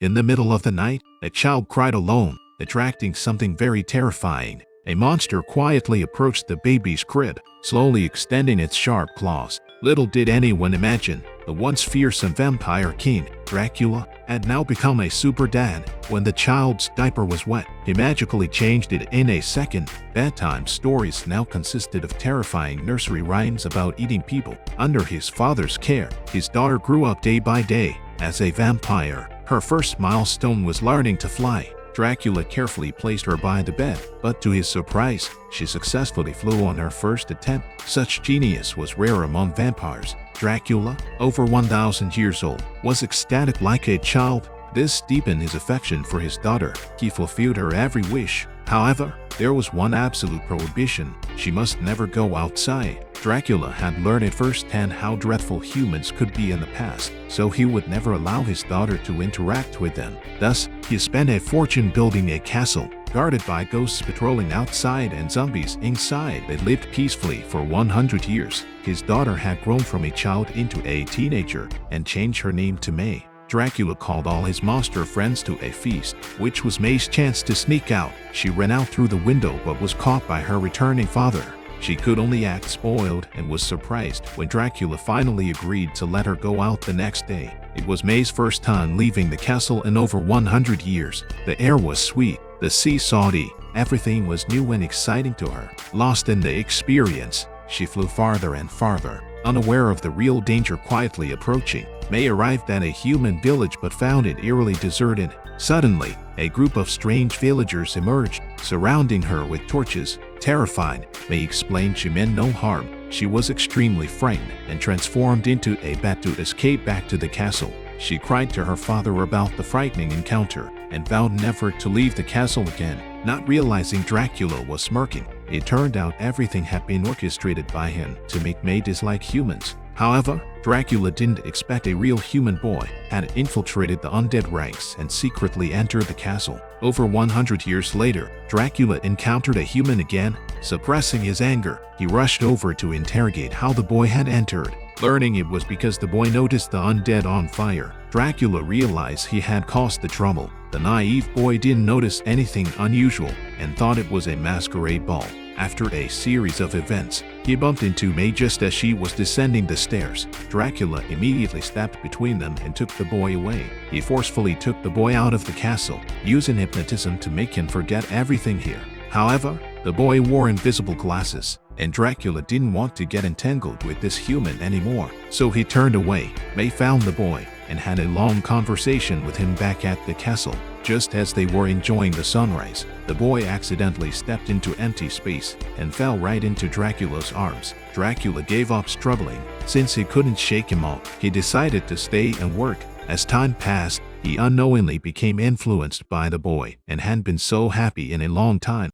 In the middle of the night, a child cried alone, attracting something very terrifying. A monster quietly approached the baby's crib, slowly extending its sharp claws. Little did anyone imagine, the once fearsome vampire king, Dracula, had now become a super dad. When the child's diaper was wet, he magically changed it in a second. Bedtime stories now consisted of terrifying nursery rhymes about eating people. Under his father's care, his daughter grew up day by day as a vampire. Her first milestone was learning to fly. Dracula carefully placed her by the bed, but to his surprise, she successfully flew on her first attempt. Such genius was rare among vampires. Dracula, over 1,000 years old, was ecstatic like a child. This deepened his affection for his daughter. He fulfilled her every wish. However, there was one absolute prohibition: she must never go outside. Dracula had learned at firsthand how dreadful humans could be in the past, so he would never allow his daughter to interact with them. Thus, he spent a fortune building a castle, guarded by ghosts patrolling outside and zombies inside. They lived peacefully for 100 years. His daughter had grown from a child into a teenager and changed her name to May. Dracula called all his monster friends to a feast, which was May's chance to sneak out. She ran out through the window but was caught by her returning father. She could only act spoiled and was surprised when Dracula finally agreed to let her go out the next day. It was May's first time leaving the castle in over 100 years. The air was sweet, the sea salty, everything was new and exciting to her. Lost in the experience, she flew farther and farther, unaware of the real danger quietly approaching. May arrived at a human village but found it eerily deserted. Suddenly, a group of strange villagers emerged, surrounding her with torches. Terrified, May explained she meant no harm. She was extremely frightened and transformed into a bat to escape back to the castle. She cried to her father about the frightening encounter and vowed never to leave the castle again. Not realizing Dracula was smirking, it turned out everything had been orchestrated by him to make May dislike humans. However, Dracula didn't expect a real human boy had infiltrated the undead ranks and secretly entered the castle. Over 100 years later, Dracula encountered a human again. Suppressing his anger, he rushed over to interrogate how the boy had entered. Learning it was because the boy noticed the undead on fire, Dracula realized he had caused the trouble. The naive boy didn't notice anything unusual and thought it was a masquerade ball. After a series of events, he bumped into May just as she was descending the stairs. Dracula immediately stepped between them and took the boy away. He forcefully took the boy out of the castle, using hypnotism to make him forget everything here. However, the boy wore invisible glasses, and Dracula didn't want to get entangled with this human anymore, so he turned away. May found the boy and had a long conversation with him back at the castle. Just as they were enjoying the sunrise, the boy accidentally stepped into empty space and fell right into Dracula's arms. Dracula gave up struggling. Since he couldn't shake him off, he decided to stay and work. As time passed, he unknowingly became influenced by the boy and hadn't been so happy in a long time.